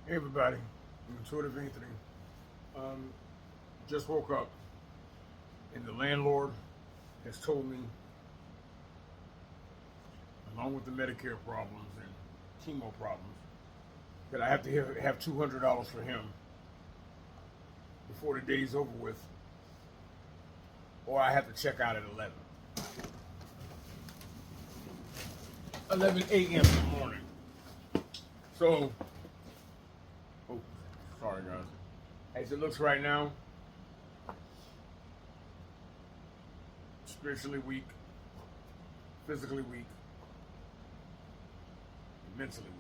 Hey everybody, I'm Intuitive Anthony. Um, just woke up and the landlord has told me, along with the Medicare problems and chemo problems, that I have to have $200 for him before the day's over with, or I have to check out at 11 a.m. in the morning. So, oh, sorry guys. As it looks right now, spiritually weak, physically weak, mentally weak.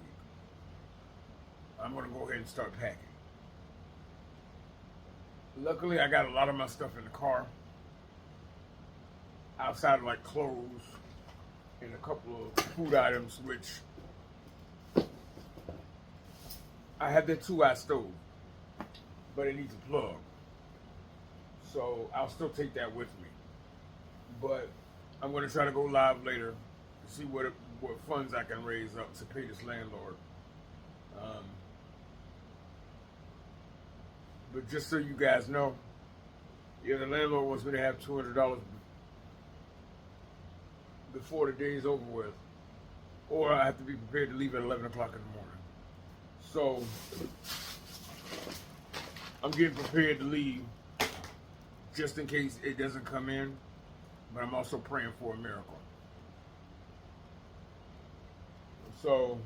I'm going to go ahead and start packing. Luckily, I got a lot of my stuff in the car, outside of like clothes and a couple of food items, which I have that 2-eye stove, but it needs a plug. So I'll still take that with me. But I'm going to try to go live later to see what funds I can raise up to pay this landlord. But just so you guys know, the landlord wants me to have $200 before the day is over with, or I have to be prepared to leave at 11 o'clock in the morning. So I'm getting prepared to leave just in case it doesn't come in, but I'm also praying for a miracle. So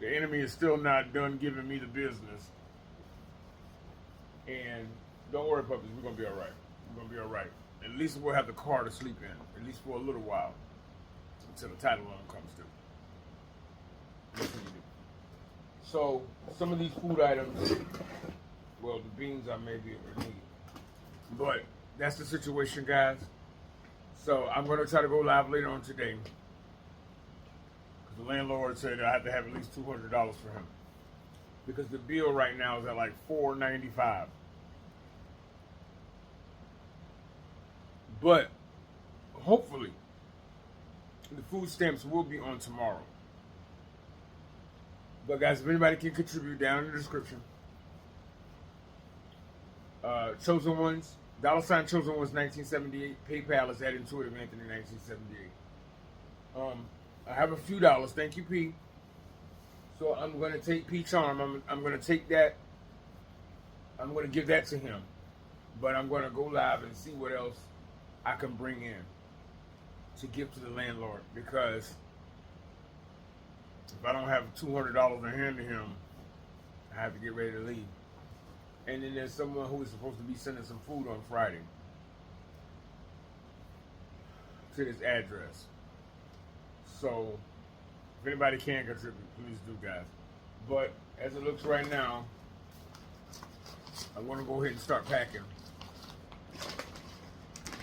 the enemy is still not done giving me the business. And don't worry, puppies, we're going to be all right. We're going to be all right. At least we'll have the car to sleep in, at least for a little while, until the title loan comes due. So some of these food items, well, the beans I may be able to need. But that's the situation, guys. So I'm going to try to go live later on today, because the landlord said I have to have at least $200 for him, because the bill right now is at like $4.95. But hopefully the food stamps will be on tomorrow. But guys, if anybody can contribute, down in the description. Chosen Ones, $ Chosen Ones 1978. PayPal is at Intuitive Anthony 1978. I have a few dollars. Thank you, P. So I'm going to take P Charm. I'm going to take that. I'm going to give that to him. But I'm going to go live and see what else I can bring in to give to the landlord. Because if I don't have $200 in hand to him, I have to get ready to leave. And then there's someone who is supposed to be sending some food on Friday to this address. So if anybody can contribute, please do, guys. But as it looks right now, I want to go ahead and start packing,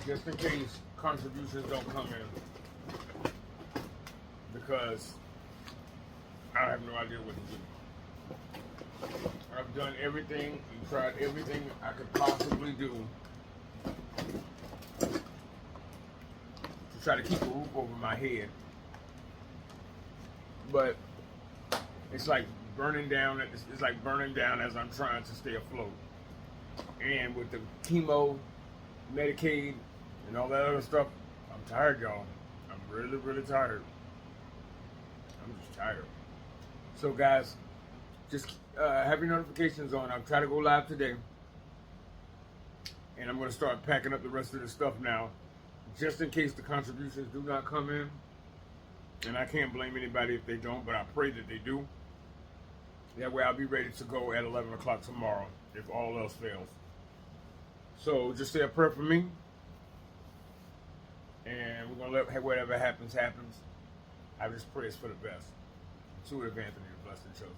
just in case contributions don't come in, because I have no idea what to do. I've done everything and tried everything I could possibly do to try to keep a roof over my head. But it's like burning down. It's like burning down as I'm trying to stay afloat. And with the chemo, Medicaid, and all that other stuff, I'm tired, y'all. I'm really, really tired. I'm just tired. So, guys, just have your notifications on. I'll try to go live today. And I'm going to start packing up the rest of the stuff now, just in case the contributions do not come in. And I can't blame anybody if they don't, but I pray that they do. That way I'll be ready to go at 11 o'clock tomorrow, if all else fails. So just say a prayer for me. And we're going to let whatever happens, happens. I just pray it's for the best. Intuitive Anthony, the blessed and chosen.